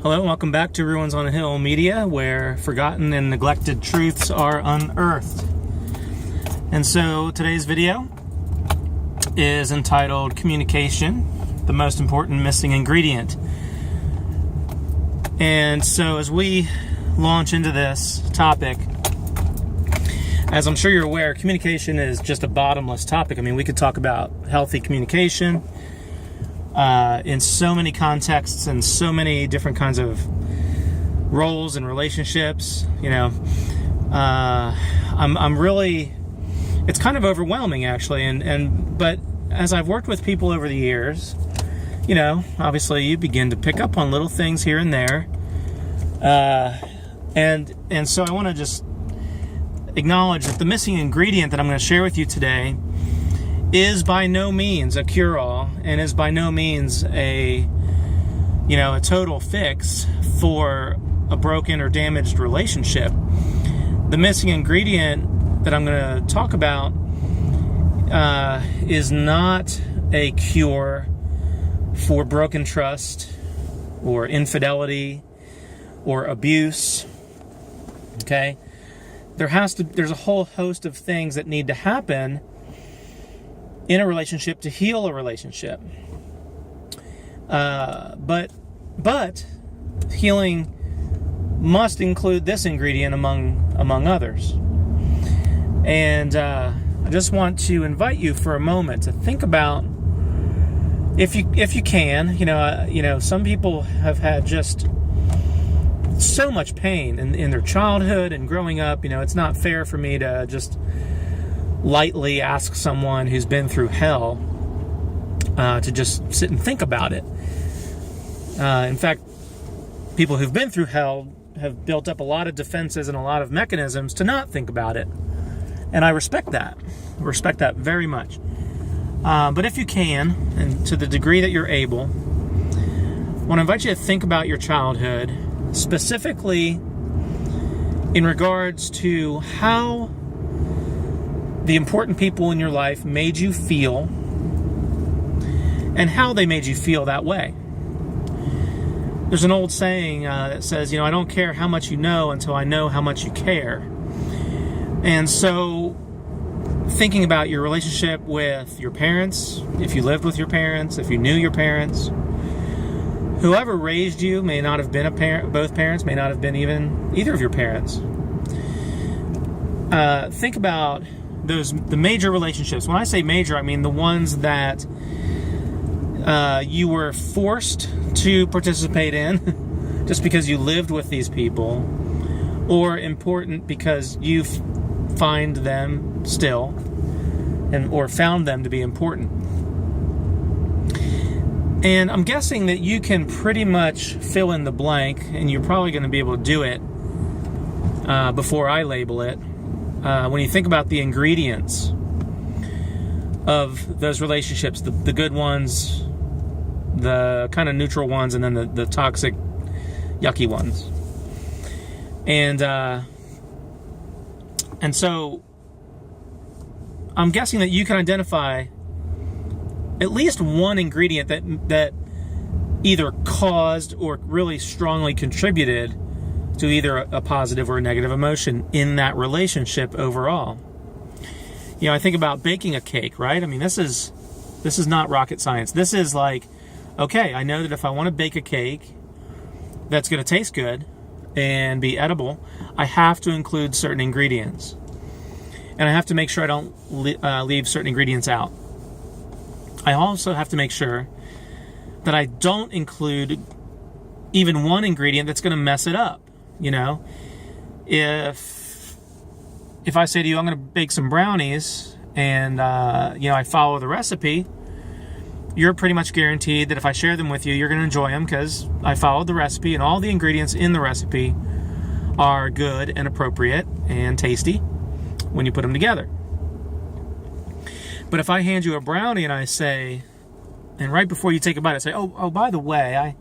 Hello and welcome back to Ruins on a Hill Media, where forgotten and neglected truths are unearthed. And so today's video is entitled Communication, the Most Important Missing Ingredient. And so as we launch into this topic, as I'm sure you're aware, communication is just a bottomless topic. I mean, we could talk about healthy communication in so many contexts and so many different kinds of roles and relationships. You know, I'm really, it's kind of overwhelming actually. But as I've worked with people over the years, you know, obviously you begin to pick up on little things here and there. And so I want to just acknowledge that the missing ingredient that I'm going to share with you today is by no means a cure-all and is by no means a total fix for a broken or damaged relationship. The missing ingredient that I'm going to talk about is not a cure for broken trust or infidelity or abuse. Okay? There's a whole host of things that need to happen in a relationship to heal a relationship. But healing must include this ingredient among others. And I just want to invite you for a moment to think about, if you can, some people have had just so much pain in their childhood and growing up. You know, it's not fair for me to just lightly ask someone who's been through hell to just sit and think about it. In fact, people who've been through hell have built up a lot of defenses and a lot of mechanisms to not think about it. And I respect that. I respect that very much. But if you can, and to the degree that you're able, I want to invite you to think about your childhood, specifically in regards to how the important people in your life made you feel and how they made you feel that way. There's an old saying that says, I don't care how much you know until I know how much you care. And so thinking about your relationship with your parents, if you lived with your parents, if you knew your parents, whoever raised you may not have been a parent, both parents may not have been even either of your parents. Think about the major relationships. When I say major, I mean the ones that you were forced to participate in just because you lived with these people, or important because you find them still or found them to be important. And I'm guessing that you can pretty much fill in the blank, and you're probably going to be able to do it before I label it. When you think about the ingredients of those relationships, the good ones, the kind of neutral ones, and then the toxic, yucky ones. And so I'm guessing that you can identify at least one ingredient that either caused or really strongly contributed to either a positive or a negative emotion in that relationship overall. I think about baking a cake, right? I mean, this is not rocket science. This is like, okay, I know that if I want to bake a cake that's going to taste good and be edible, I have to include certain ingredients. And I have to make sure I don't leave certain ingredients out. I also have to make sure that I don't include even one ingredient that's going to mess it up. If I say to you, I'm going to bake some brownies, and I follow the recipe, you're pretty much guaranteed that if I share them with you, you're going to enjoy them because I followed the recipe and all the ingredients in the recipe are good and appropriate and tasty when you put them together. But if I hand you a brownie and I say, and right before you take a bite, I say, oh, by the way,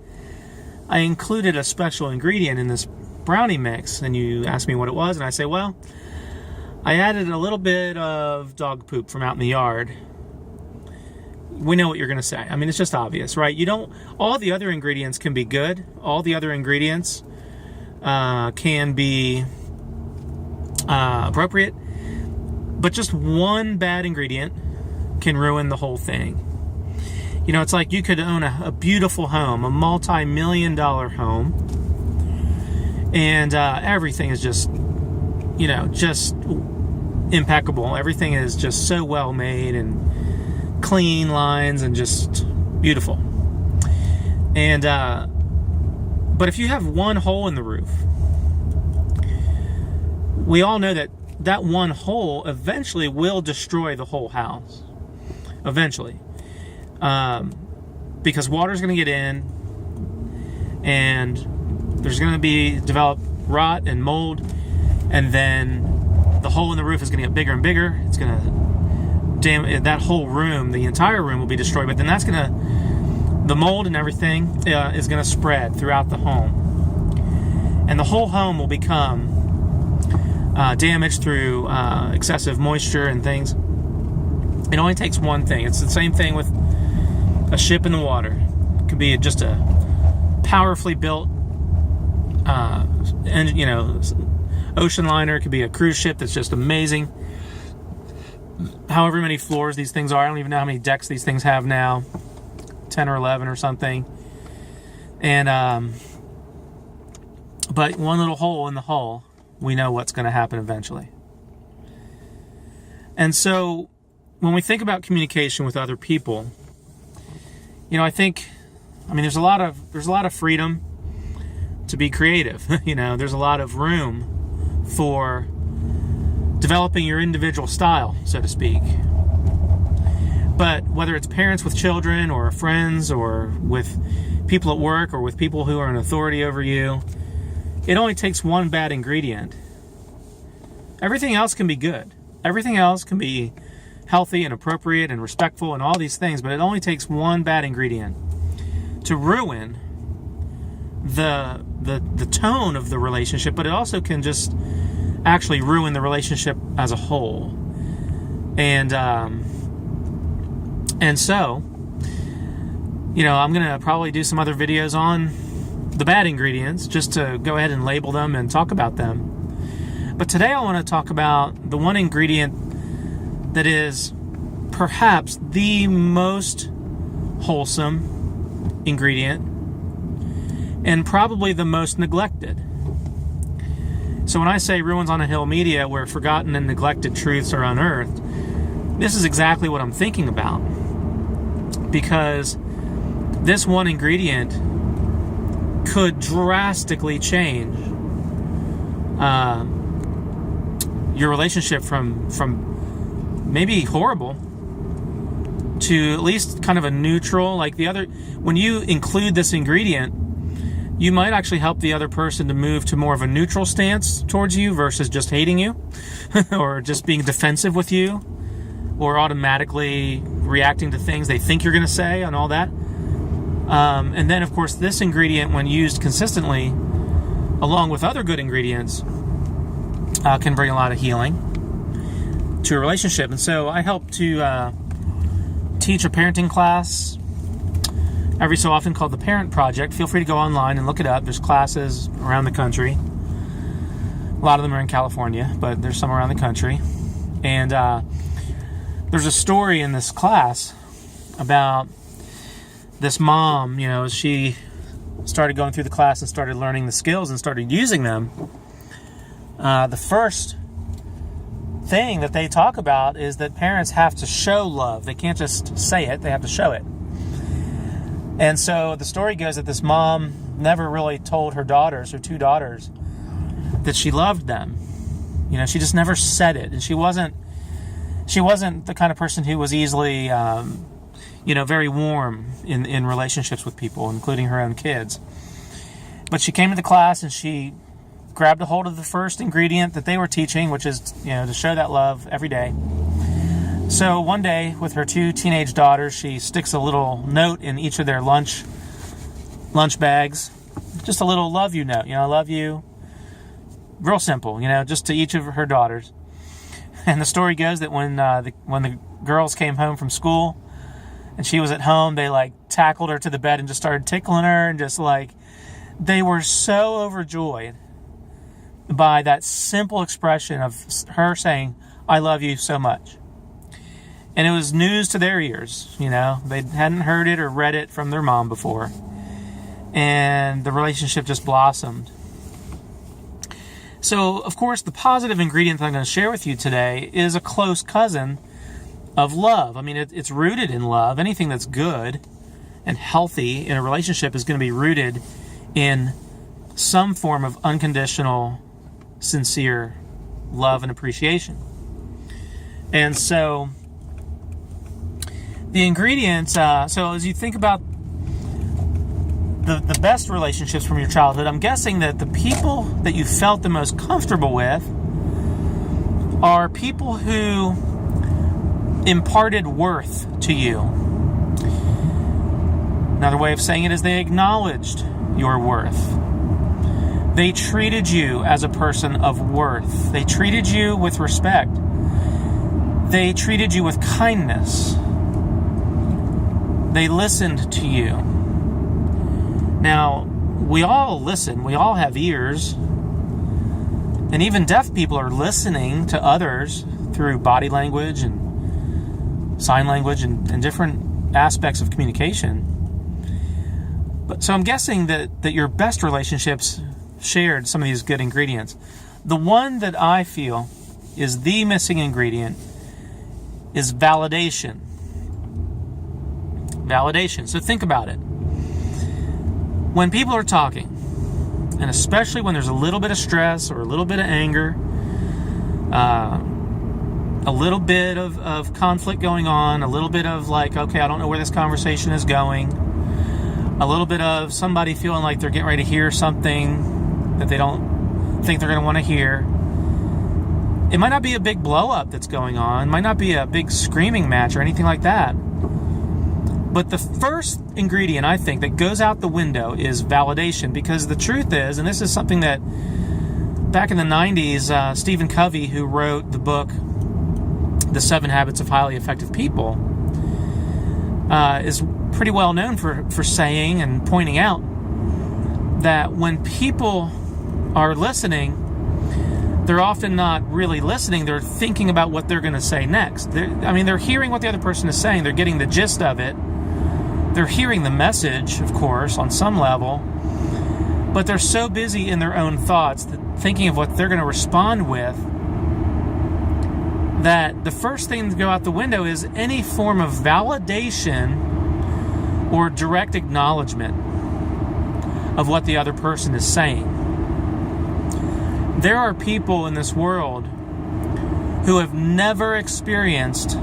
I included a special ingredient in this brownie mix, and you ask me what it was, and I say, well, I added a little bit of dog poop from out in the yard. we know what you're going to say. I mean, it's just obvious, right? All the other ingredients can be good. All the other ingredients can be appropriate. But just one bad ingredient can ruin the whole thing. It's like you could own a beautiful home, a multi-million-dollar home, and everything is just impeccable. Everything is just so well made and clean lines and just beautiful. And but if you have one hole in the roof, we all know that one hole eventually will destroy the whole house. Eventually. Because water's going to get in, and there's going to be develop rot and mold, and then the hole in the roof is going to get bigger and bigger. It's going to damage that whole room. The entire room will be destroyed, but then the mold and everything is going to spread throughout the home, and the whole home will become damaged through excessive moisture and things. It only takes one thing. It's the same thing with a ship in the water. It could be just a powerfully built ocean liner. It could be a cruise ship that's just amazing. However many floors these things are. I don't even know how many decks these things have now. 10 or 11 or something. And but one little hole in the hull, we know what's going to happen eventually. And so when we think about communication with other people, there's a lot of freedom to be creative. There's a lot of room for developing your individual style, so to speak. But whether it's parents with children, or friends, or with people at work, or with people who are in authority over you, it only takes one bad ingredient. Everything else can be good. Everything else can be healthy and appropriate and respectful and all these things, but it only takes one bad ingredient to ruin the tone of the relationship, but it also can just actually ruin the relationship as a whole. And so, I'm going to probably do some other videos on the bad ingredients, just to go ahead and label them and talk about them. But today I want to talk about the one ingredient that is perhaps the most wholesome ingredient and probably the most neglected. So when I say Ruins on a Hill Media, where forgotten and neglected truths are unearthed, this is exactly what I'm thinking about. Because this one ingredient could drastically change your relationship from maybe horrible to at least kind of a neutral. Like when you include this ingredient, you might actually help the other person to move to more of a neutral stance towards you versus just hating you or just being defensive with you or automatically reacting to things they think you're going to say and all that. And then, of course, this ingredient, when used consistently along with other good ingredients, can bring a lot of healing to a relationship. And so I help to teach a parenting class every so often called the Parent Project. Feel free to go online and look it up. There's classes around the country. A lot of them are in California, but there's some around the country. And there's a story in this class about this mom. As she started going through the class and started learning the skills and started using them, the first thing that they talk about is that parents have to show love. They can't just say it, they have to show it. And so the story goes that this mom never really told her two daughters, that she loved them. She just never said it. And she wasn't the kind of person who was easily, very warm in relationships with people, including her own kids. But she came to the class and she grabbed a hold of the first ingredient that they were teaching, which is, to show that love every day. So one day with her two teenage daughters, she sticks a little note in each of their lunch bags. Just a little love you note, I love you. Real simple, just to each of her daughters. And the story goes that when the girls came home from school and she was at home, they like tackled her to the bed and just started tickling her, and just like, they were so overjoyed by that simple expression of her saying, "I love you so much." And it was news to their ears, you know. They hadn't heard it or read it from their mom before. And the relationship just blossomed. So, of course, the positive ingredient that I'm going to share with you today is a close cousin of love. I mean, it's rooted in love. Anything that's good and healthy in a relationship is going to be rooted in some form of unconditional, sincere love and appreciation. And so the ingredients, so as you think about the best relationships from your childhood, I'm guessing that the people that you felt the most comfortable with are people who imparted worth to you. Another way of saying it is they acknowledged your worth. They treated you as a person of worth. They treated you with respect. They treated you with kindness. They listened to you. Now, we all listen. We all have ears. And even deaf people are listening to others through body language and sign language and different aspects of communication. But so I'm guessing that your best relationships shared some of these good ingredients. The one that I feel is the missing ingredient is validation. Validation. So think about it. When people are talking, and especially when there's a little bit of stress or a little bit of anger, a little bit of conflict going on, a little bit of like, okay, I don't know where this conversation is going, a little bit of somebody feeling like they're getting ready to hear something that they don't think they're going to want to hear. It might not be a big blow up that's going on. It might not be a big screaming match or anything like that. But the first ingredient, I think, that goes out the window is validation. Because the truth is, and this is something that back in the 90s, Stephen Covey, who wrote the book, The 7 Habits of Highly Effective People, is pretty well known for saying and pointing out that when people are listening, they're often not really listening. They're thinking about what they're going to say next. They're hearing what the other person is saying. They're getting the gist of it. They're hearing the message, of course, on some level. But they're so busy in their own thoughts, thinking of what they're going to respond with, that the first thing to go out the window is any form of validation or direct acknowledgement of what the other person is saying. There are people in this world who have never experienced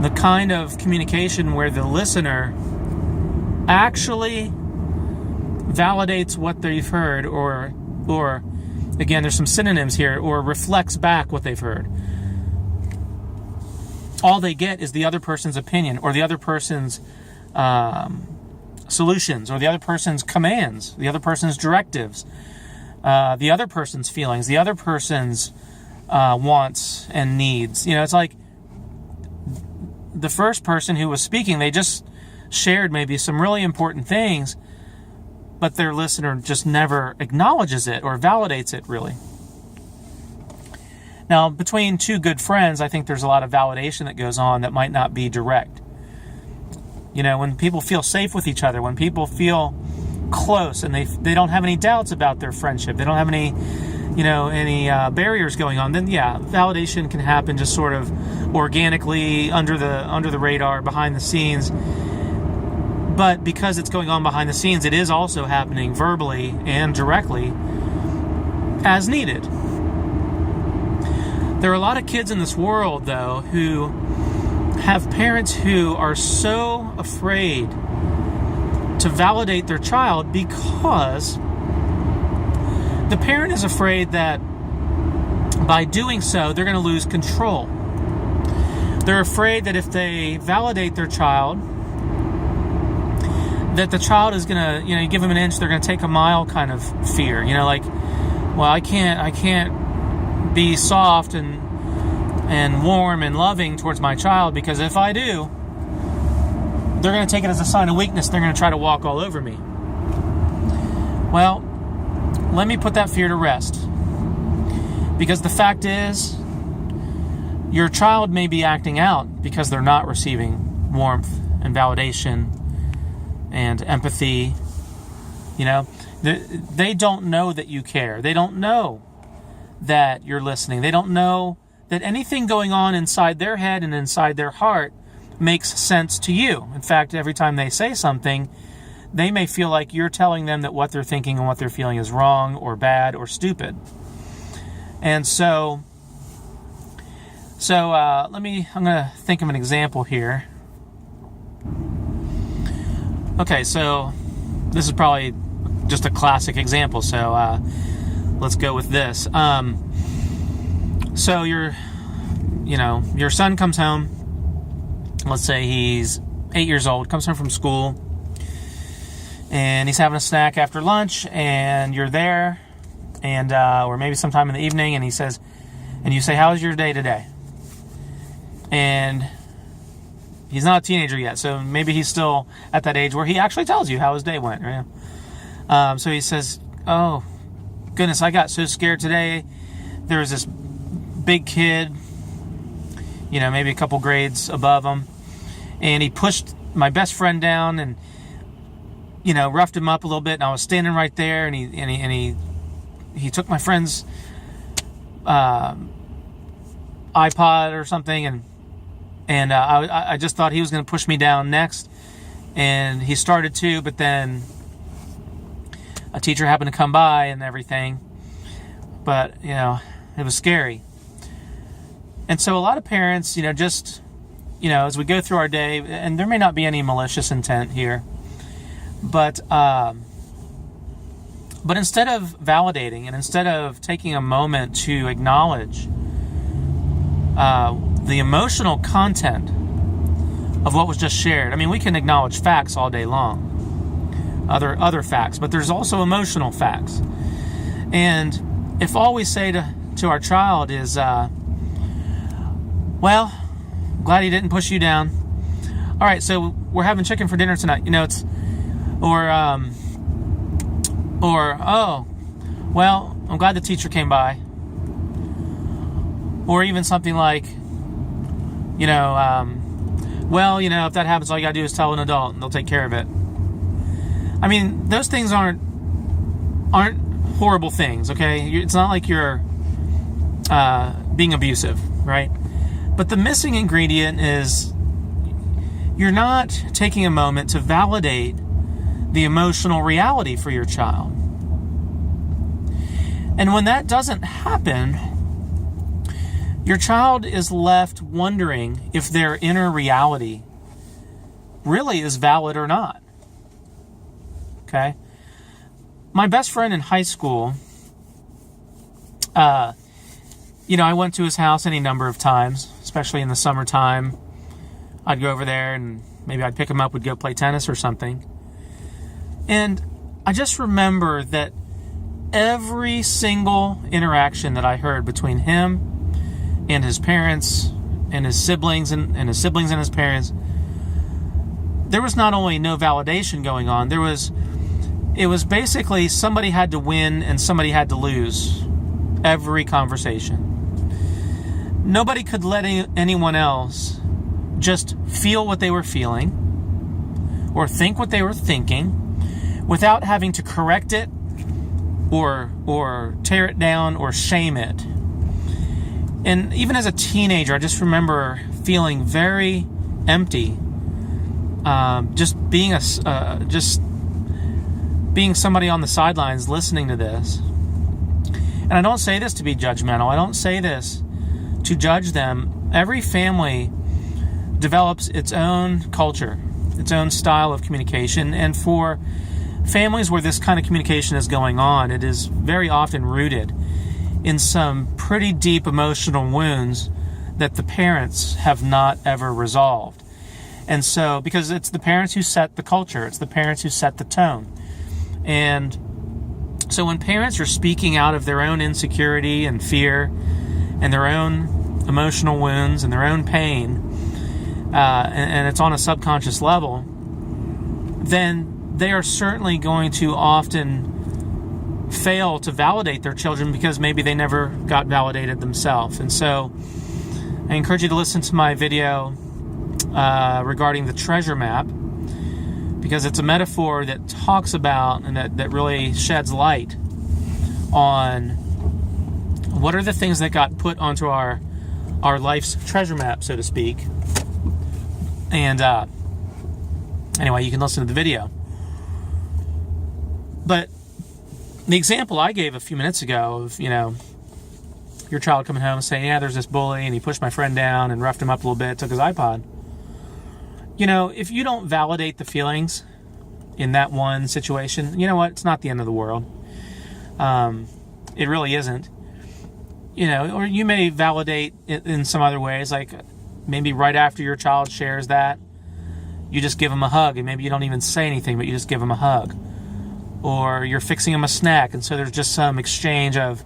the kind of communication where the listener actually validates what they've heard, or again, there's some synonyms here, or reflects back what they've heard. All they get is the other person's opinion, or the other person's solutions, or the other person's commands, the other person's directives, the other person's feelings, the other person's wants and needs. You know, it's like the first person who was speaking, they just shared maybe some really important things, but their listener just never acknowledges it or validates it, really. Now, between two good friends, I think there's a lot of validation that goes on that might not be direct. You know, when people feel safe with each other, when people feel close and they don't have any doubts about their friendship, they don't have any barriers going on, then yeah, validation can happen just sort of organically under the radar, behind the scenes. But because it's going on behind the scenes, it is also happening verbally and directly as needed. There are a lot of kids in this world, though, who have parents who are so afraid to validate their child because the parent is afraid that by doing so, they're going to lose control. They're afraid that if they validate their child, that the child is going to, you give them an inch, they're going to take a mile kind of fear. Like, well, I can't be soft and warm and loving towards my child, because if I do, they're going to take it as a sign of weakness. They're going to try to walk all over me. Well, let me put that fear to rest. Because the fact is, your child may be acting out because they're not receiving warmth and validation and empathy. You know, they don't know that you care. They don't know that you're listening. They don't know that anything going on inside their head and inside their heart makes sense to you. In fact, every time they say something, they may feel like you're telling them that what they're thinking and what they're feeling is wrong or bad or stupid. And so I'm going to think of an example here. Okay, so this is probably just a classic example, so let's go with this. So your son comes home. Let's say he's 8 years old, comes home from school, and he's having a snack after lunch, and you're there, and or maybe sometime in the evening, and he says, and you say, "How was your day today?" And he's not a teenager yet, so maybe he's still at that age where he actually tells you how his day went, right? So he says, "Oh, goodness, I got so scared today. There was this big kid, maybe a couple grades above him, and he pushed my best friend down and, roughed him up a little bit, and I was standing right there, and he took my friend's iPod or something, and I just thought he was going to push me down next, and he started to, but then a teacher happened to come by and everything, but, it was scary." And so a lot of parents, as we go through our day, and there may not be any malicious intent here, but instead of validating and instead of taking a moment to acknowledge the emotional content of what was just shared. I mean, we can acknowledge facts all day long, other facts, but there's also emotional facts. And if all we say to our child is, "Well, glad he didn't push you down. All right, so we're having chicken for dinner tonight." Or, "Oh, well, I'm glad the teacher came by." Or even something like, "Well, if that happens, all you gotta do is tell an adult and they'll take care of it." I mean, those things aren't horrible things, okay? It's not like you're being abusive, right? But the missing ingredient is you're not taking a moment to validate the emotional reality for your child. And when that doesn't happen, your child is left wondering if their inner reality really is valid or not. Okay? My best friend in high school, I went to his house any number of times, especially in the summertime. I'd go over there and maybe I'd pick him up, we'd go play tennis or something. And I just remember that every single interaction that I heard between him and his parents and his siblings and his siblings and his parents, there was not only no validation going on, it was basically somebody had to win and somebody had to lose every conversation. Nobody could let anyone else just feel what they were feeling or think what they were thinking without having to correct it or tear it down or shame it. And even as a teenager, I just remember feeling very empty, just being somebody on the sidelines listening to this. And I don't say this to be judgmental. I don't say this to judge them. Every family develops its own culture, its own style of communication. And for families where this kind of communication is going on, it is very often rooted in some pretty deep emotional wounds that the parents have not ever resolved. And so, because it's the parents who set the culture, it's the parents who set the tone. And so when parents are speaking out of their own insecurity and fear and their own emotional wounds and their own pain, and it's on a subconscious level, then they are certainly going to often fail to validate their children because maybe they never got validated themselves. And so I encourage you to listen to my video regarding the treasure map, because it's a metaphor that talks about and that really sheds light on what are the things that got put onto our life's treasure map, so to speak. And anyway, you can listen to the video. But the example I gave a few minutes ago of, your child coming home and saying, yeah, there's this bully and he pushed my friend down and roughed him up a little bit, took his iPod. If you don't validate the feelings in that one situation, you know what? It's not the end of the world. It really isn't. Or you may validate it in some other ways, like maybe right after your child shares that, you just give them a hug, and maybe you don't even say anything, but you just give them a hug. Or you're fixing them a snack, and so there's just some exchange of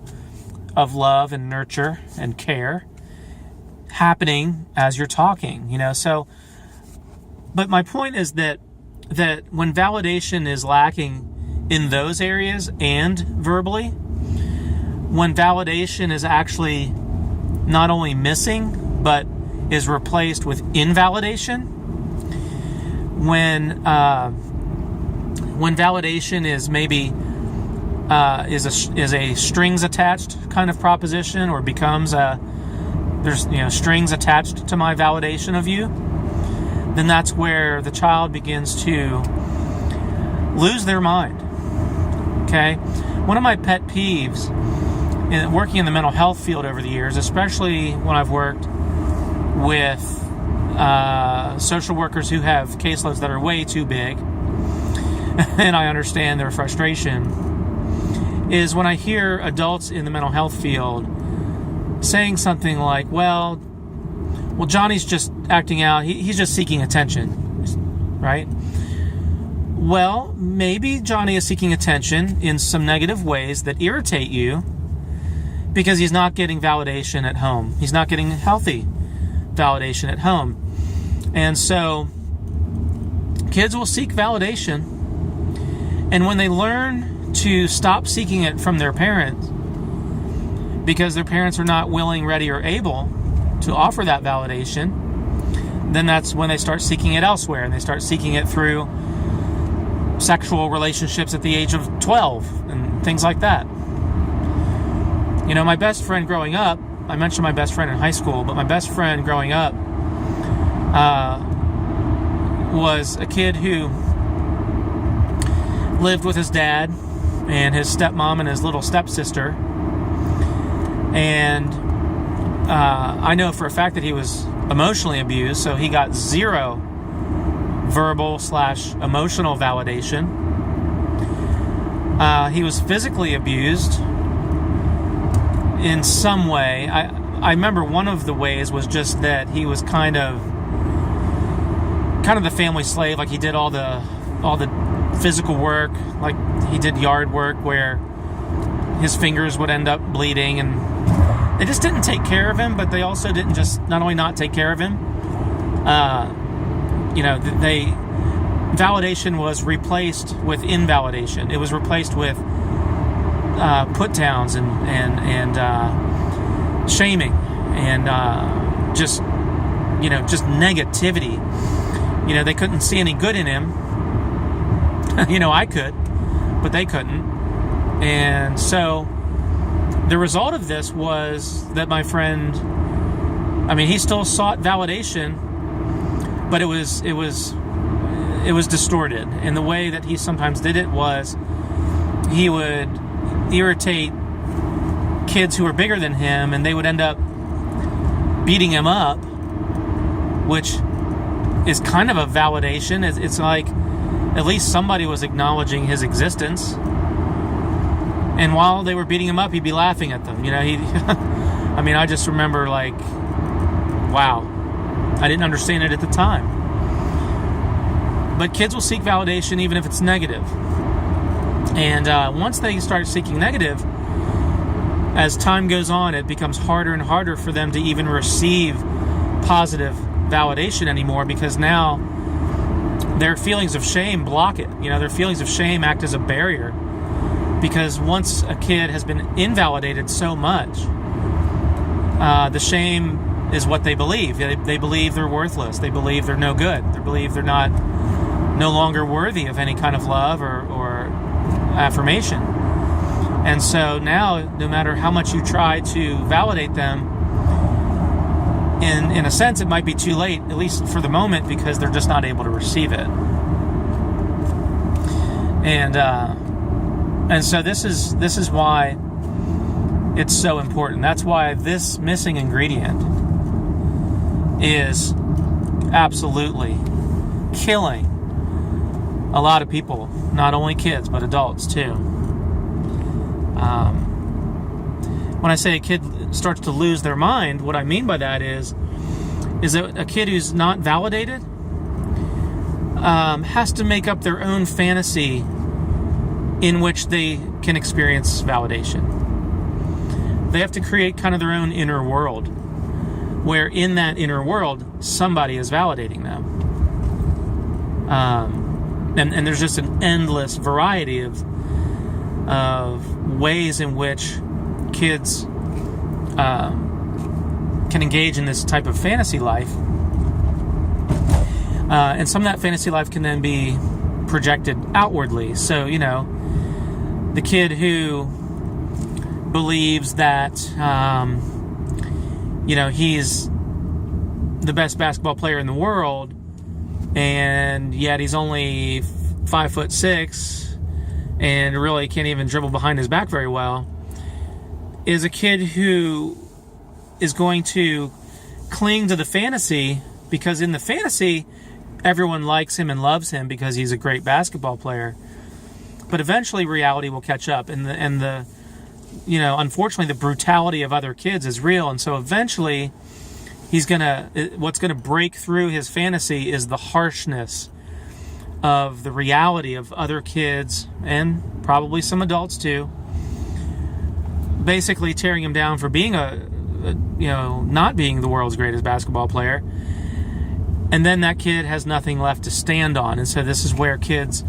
love and nurture and care happening as you're talking, So, but my point is that when validation is lacking in those areas and verbally, when validation is actually not only missing, but is replaced with invalidation, when validation is maybe is a strings attached kind of proposition, or becomes there's strings attached to my validation of you, then that's where the child begins to lose their mind. Okay? One of my pet peeves in working in the mental health field over the years, especially when I've worked with social workers who have caseloads that are way too big, and I understand their frustration, is when I hear adults in the mental health field saying something like, well, Johnny's just acting out, he's just seeking attention, right? Well, maybe Johnny is seeking attention in some negative ways that irritate you because he's not getting validation at home. He's not getting healthy validation at home. And so kids will seek validation, and when they learn to stop seeking it from their parents because their parents are not willing, ready, or able to offer that validation, then that's when they start seeking it elsewhere, and they start seeking it through sexual relationships at the age of 12 and things like that. My best friend growing up, I mentioned my best friend in high school, but my best friend growing up was a kid who lived with his dad and his stepmom and his little stepsister. And I know for a fact that he was emotionally abused, so he got zero verbal/emotional validation. He was physically abused in some way. I remember one of the ways was just that he was kind of the family slave. Like, he did all the physical work, like he did yard work where his fingers would end up bleeding, and they just didn't take care of him. But they also didn't just not only not take care of him, validation was replaced with invalidation. It was replaced with put downs and shaming and just negativity. They couldn't see any good in him. I could, but they couldn't. And so the result of this was that my friend, he still sought validation, but it was distorted. And the way that he sometimes did it was he would irritate kids who were bigger than him, and they would end up beating him up, which is kind of a validation. It's like at least somebody was acknowledging his existence. And while they were beating him up, he'd be laughing at them. I just remember, like, wow, I didn't understand it at the time. But kids will seek validation even if it's negative. And once they start seeking negative, as time goes on, it becomes harder and harder for them to even receive positive validation anymore, because now their feelings of shame block it. Their feelings of shame act as a barrier, because once a kid has been invalidated so much, the shame is what they believe. They believe they're worthless. They believe they're no good. They believe they're no longer worthy of any kind of love or affirmation. And so now, no matter how much you try to validate them, in a sense, it might be too late, at least for the moment, because they're just not able to receive it. And so this is why it's so important. That's why this missing ingredient is absolutely killing a lot of people, not only kids, but adults too. When I say a kid starts to lose their mind, what I mean by that is that a kid who's not validated has to make up their own fantasy in which they can experience validation. They have to create kind of their own inner world, where in that inner world, somebody is validating them. And there's just an endless variety of ways in which kids can engage in this type of fantasy life. And some of that fantasy life can then be projected outwardly. So, the kid who believes that, he's the best basketball player in the world, and yet he's only 5'6" and really can't even dribble behind his back very well, is a kid who is going to cling to the fantasy, because in the fantasy, everyone likes him and loves him because he's a great basketball player. But eventually reality will catch up, and the unfortunately, the brutality of other kids is real, and so eventually what's gonna break through his fantasy is the harshness of the reality of other kids, and probably some adults too, basically tearing him down for being not being the world's greatest basketball player. And then that kid has nothing left to stand on, and so this is where kids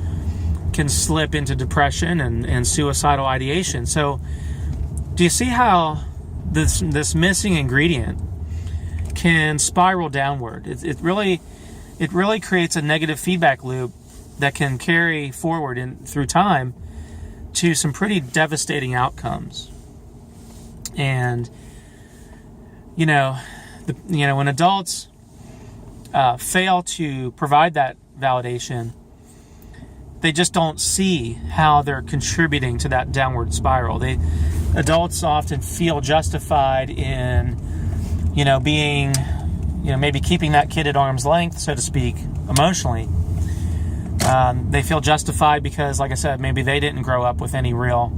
can slip into depression and suicidal ideation. So do you see how this missing ingredient can spiral downward? It really creates a negative feedback loop that can carry forward through time to some pretty devastating outcomes. And when adults fail to provide that validation, they just don't see how they're contributing to that downward spiral. Adults often feel justified in, being, maybe keeping that kid at arm's length, so to speak, emotionally. They feel justified because, like I said, maybe they didn't grow up with any real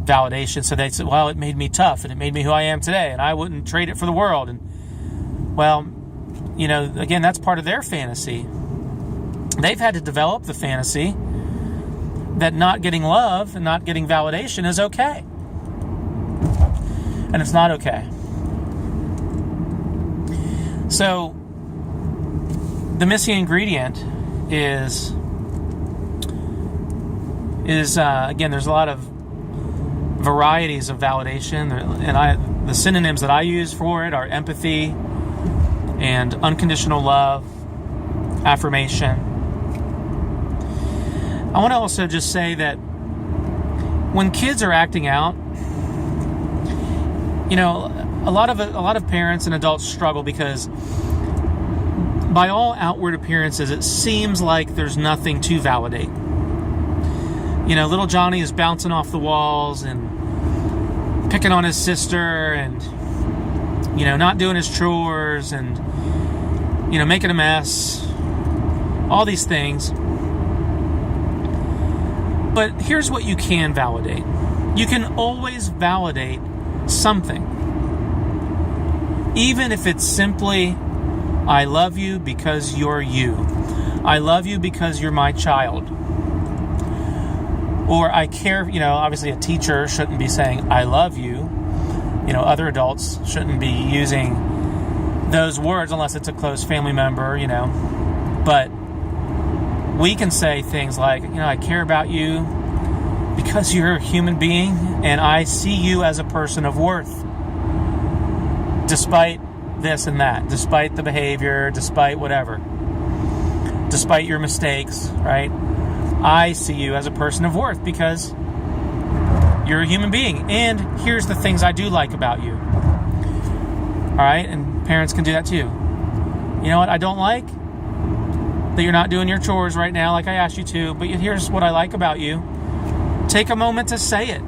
validation. So they said, well, it made me tough and it made me who I am today, and I wouldn't trade it for the world. And, well, again, that's part of their fantasy. They've had to develop the fantasy that not getting love and not getting validation is okay. And it's not okay. So the missing ingredient is again, there's a lot of varieties of validation, and the synonyms that I use for it are empathy and unconditional love, affirmation. I want to also just say that when kids are acting out, a lot of parents and adults struggle because by all outward appearances, it seems like there's nothing to validate. Little Johnny is bouncing off the walls and picking on his sister and, not doing his chores and, making a mess, all these things. But here's what you can validate. You can always validate something. Even if it's simply, I love you because you're you. I love you because you're my child. Or I care, obviously a teacher shouldn't be saying, I love you. Other adults shouldn't be using those words unless it's a close family member, But we can say things like, I care about you because you're a human being and I see you as a person of worth. Despite this and that, despite the behavior, despite whatever, despite your mistakes, right? I see you as a person of worth because you're a human being. And here's the things I do like about you. All right? And parents can do that too. You know what I don't like? That you're not doing your chores right now like I asked you to, but here's what I like about you. Take a moment to say it.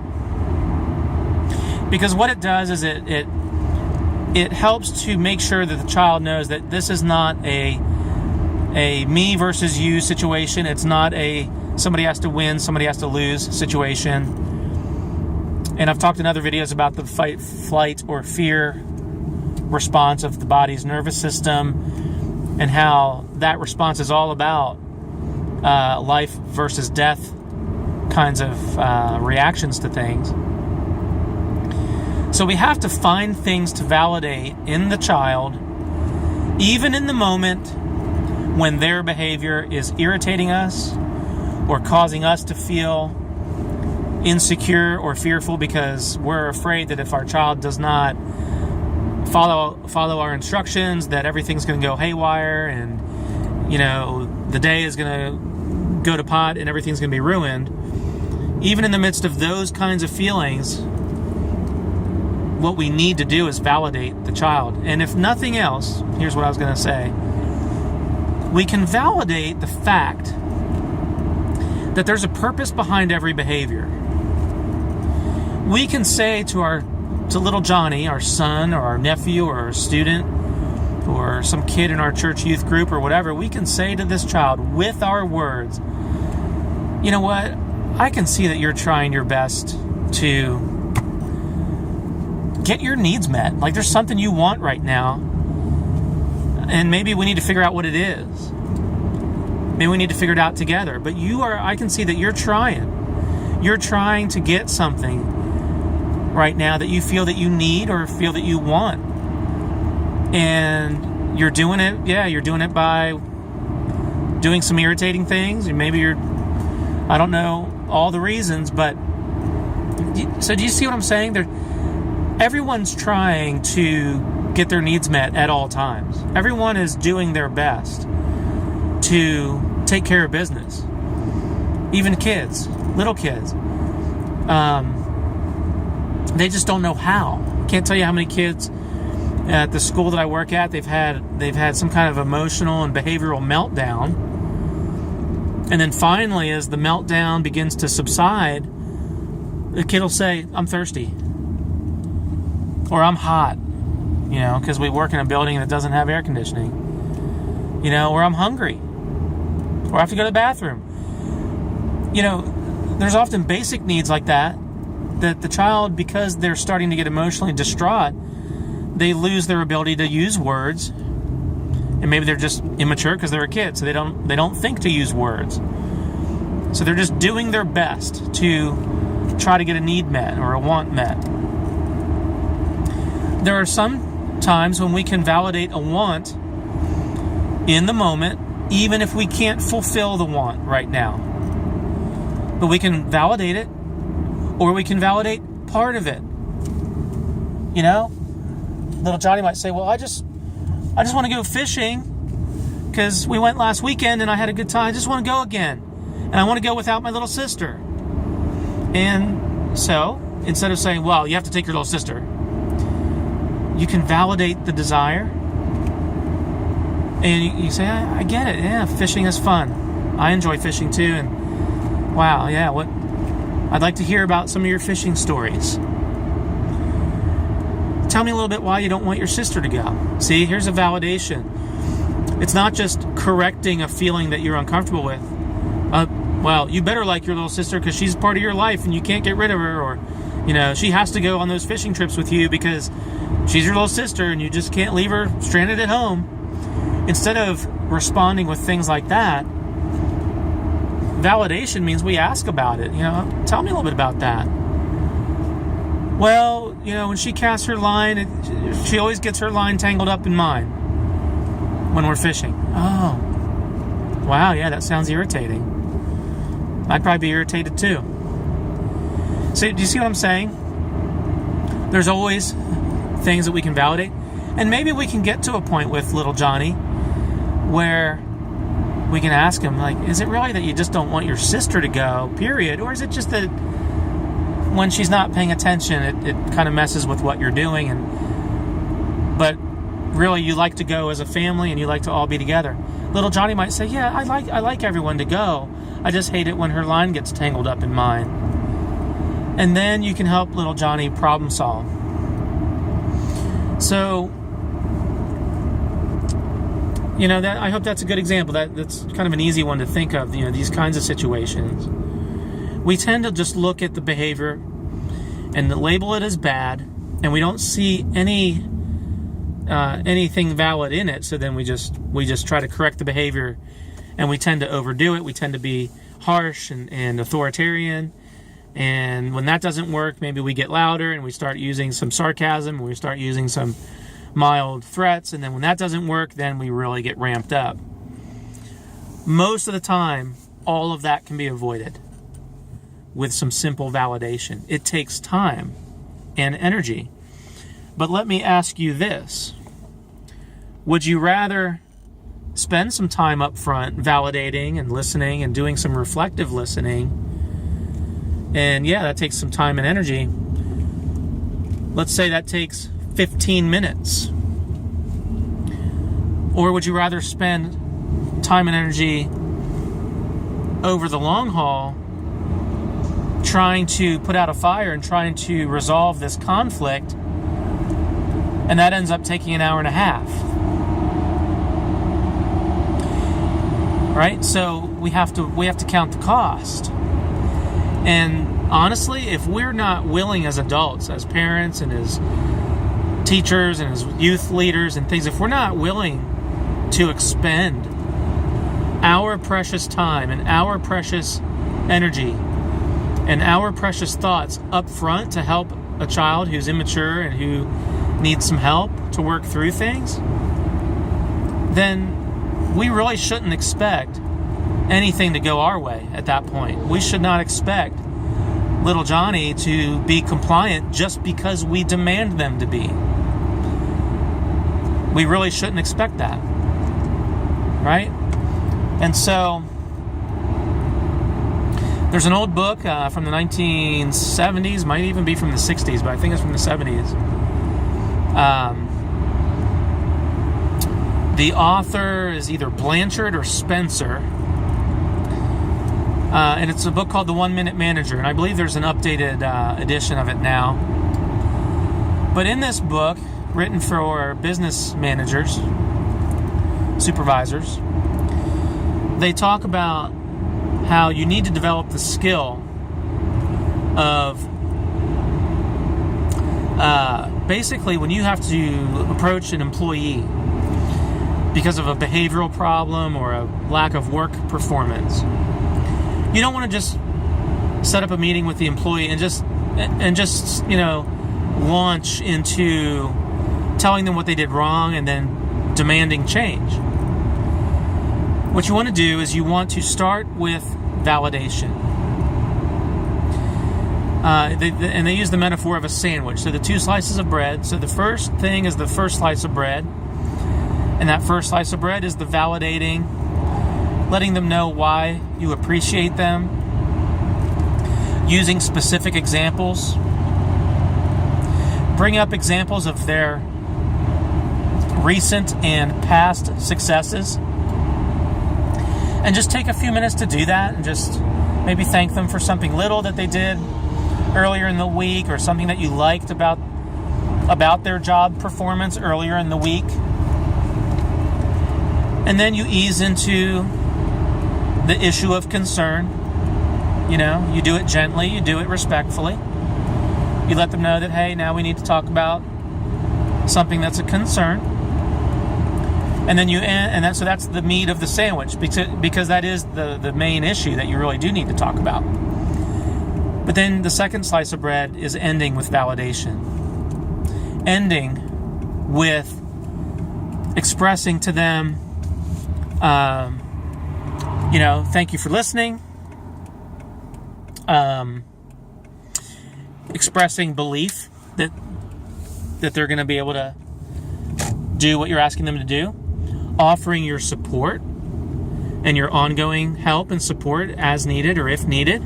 Because what it does is it helps to make sure that the child knows that this is not a me versus you situation. It's not a somebody has to win, somebody has to lose situation. And I've talked in other videos about the fight, flight, or fear response of the body's nervous system and how that response is all about life versus death kinds of reactions to things. So we have to find things to validate in the child, even in the moment when their behavior is irritating us or causing us to feel insecure or fearful because we're afraid that if our child does not follow our instructions, that everything's going to go haywire and, the day is going to go to pot and everything's going to be ruined. Even in the midst of those kinds of feelings, what we need to do is validate the child. And if nothing else, here's what I was going to say. We can validate the fact that there's a purpose behind every behavior. We can say to little Johnny, our son or our nephew or our student or some kid in our church youth group or whatever, we can say to this child with our words, you know what? I can see that you're trying your best to get your needs met. Like there's something you want right now, and maybe we need to figure out what it is. Maybe we need to figure it out together. But I can see that you're trying. You're trying to get something right now that you feel that you need or feel that you want. And you're doing it, you're doing it by doing some irritating things. And maybe I don't know all the reasons, but so do you see what I'm saying? Everyone's trying to get their needs met at all times. Everyone is doing their best to take care of business. Even kids, little kids. They just don't know how. Can't tell you how many kids at the school that I work at, they've had some kind of emotional and behavioral meltdown. And then finally, as the meltdown begins to subside, the kid will say, I'm thirsty. Or I'm hot, because we work in a building that doesn't have air conditioning. Or I'm hungry. Or I have to go to the bathroom. There's often basic needs like that the child, because they're starting to get emotionally distraught, they lose their ability to use words. And maybe they're just immature because they're a kid, so they don't think to use words. So they're just doing their best to try to get a need met or a want met. There are some times when we can validate a want in the moment, even if we can't fulfill the want right now. But we can validate it, or we can validate part of it. Little Johnny might say, well, I just want to go fishing because we went last weekend and I had a good time. I just want to go again. And I want to go without my little sister. And so, instead of saying, well, you have to take your little sister, you can validate the desire. And you say, I get it. Yeah, fishing is fun. I enjoy fishing too. And wow, yeah, I'd like to hear about some of your fishing stories. Tell me a little bit why you don't want your sister to go. See, here's a validation. It's not just correcting a feeling that you're uncomfortable with. Well, you better like your little sister because she's part of your life and you can't get rid of her. Or, she has to go on those fishing trips with you because she's your little sister and you just can't leave her stranded at home. Instead of responding with things like that, validation means we ask about it. Tell me a little bit about that. Well, when she casts her line, she always gets her line tangled up in mine when we're fishing. Oh. Wow, yeah, that sounds irritating. I'd probably be irritated too. So, do you see what I'm saying? There's always things that we can validate. And maybe we can get to a point with little Johnny where we can ask him, like, is it really that you just don't want your sister to go, period? Or is it just that when she's not paying attention, it kind of messes with what you're doing, but really you like to go as a family and you like to all be together? Little Johnny might say, yeah, I like everyone to go. I just hate it when her line gets tangled up in mine. And then you can help little Johnny problem solve. So, that I hope that's a good example. That's kind of an easy one to think of, these kinds of situations. We tend to just look at the behavior and label it as bad, and we don't see anything valid in it. So then we just try to correct the behavior, and we tend to overdo it. We tend to be harsh and authoritarian. And when that doesn't work, maybe we get louder and we start using some sarcasm, we start using some mild threats, and then when that doesn't work, then we really get ramped up. Most of the time, all of that can be avoided with some simple validation. It takes time and energy. But let me ask you this. Would you rather spend some time up front validating and listening and doing some reflective listening? And yeah, that takes some time and energy. Let's say that takes 15 minutes. Or would you rather spend time and energy over the long haul trying to put out a fire and trying to resolve this conflict, and that ends up taking an hour and a half? Right? So we have to count the cost. And honestly, if we're not willing as adults, as parents and as teachers and as youth leaders and things, if we're not willing to expend our precious time and our precious energy and our precious thoughts up front to help a child who's immature and who needs some help to work through things, then we really shouldn't expect anything to go our way at that point. We should not expect little Johnny to be compliant just because we demand them to be. We really shouldn't expect that, right? And so there's an old book from the 1970s, might even be from the 60s, but I think it's from the 70s. The author is either Blanchard or Spencer. And it's a book called The 1 Minute Manager. And I believe there's an updated edition of it now. But in this book, written for business managers, supervisors, they talk about how you need to develop the skill of basically when you have to approach an employee because of a behavioral problem or a lack of work performance. You don't want to just set up a meeting with the employee and just launch into telling them what they did wrong and then demanding change. What you want to do is you want to start with validation. They use the metaphor of a sandwich. So the two slices of bread. So the first thing is the first slice of bread. And that first slice of bread is the validating, letting them know why you appreciate them, using specific examples. Bring up examples of their recent and past successes. And just take a few minutes to do that and just maybe thank them for something little that they did earlier in the week or something that you liked about their job performance earlier in the week. And then you ease into the issue of concern. You do it gently, you do it respectfully. You let them know that, hey, now we need to talk about something that's a concern. And then so that's the meat of the sandwich, because that is the main issue that you really do need to talk about. But then the second slice of bread is ending with validation. Ending with expressing to them thank you for listening. Expressing belief that they're going to be able to do what you're asking them to do. Offering your support and your ongoing help and support as needed or if needed.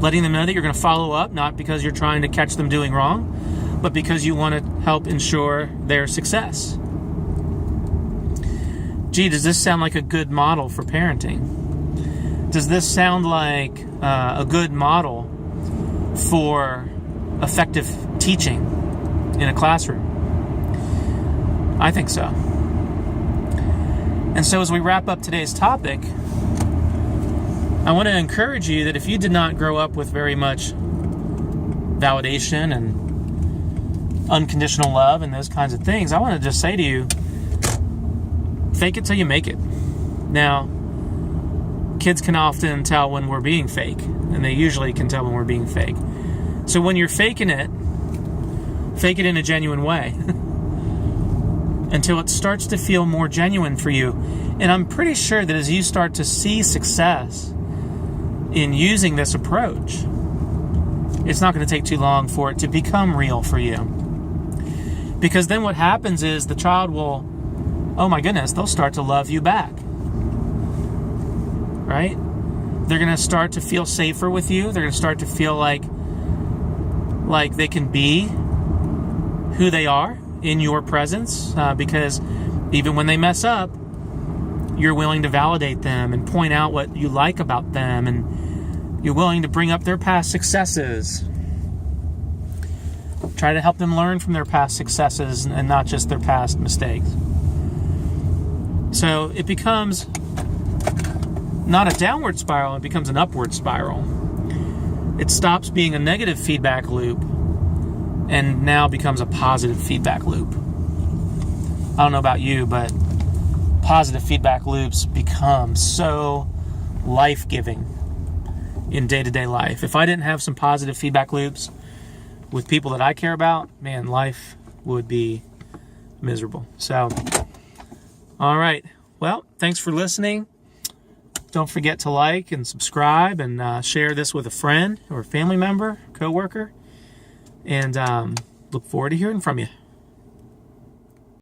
Letting them know that you're going to follow up, not because you're trying to catch them doing wrong, but because you want to help ensure their success. Gee, does this sound like a good model for parenting? Does this sound like a good model for effective teaching in a classroom? I think so. And so as we wrap up today's topic, I want to encourage you that if you did not grow up with very much validation and unconditional love and those kinds of things, I want to just say to you, fake it till you make it. Now, kids can often tell when we're being fake, and they usually can tell when we're being fake. So when you're faking it, fake it in a genuine way until it starts to feel more genuine for you. And I'm pretty sure that as you start to see success in using this approach, it's not going to take too long for it to become real for you. Because then what happens is the child will, oh my goodness, they'll start to love you back. Right? They're going to start to feel safer with you. They're going to start to feel like they can be who they are in your presence, because even when they mess up, you're willing to validate them and point out what you like about them, and you're willing to bring up their past successes. Try to help them learn from their past successes and not just their past mistakes. So it becomes not a downward spiral, it becomes an upward spiral. It stops being a negative feedback loop and now becomes a positive feedback loop. I don't know about you, but positive feedback loops become so life-giving in day-to-day life. If I didn't have some positive feedback loops with people that I care about, man, life would be miserable. So, all right. Well, thanks for listening. Don't forget to like and subscribe and share this with a friend or a family member, coworker. And look forward to hearing from you.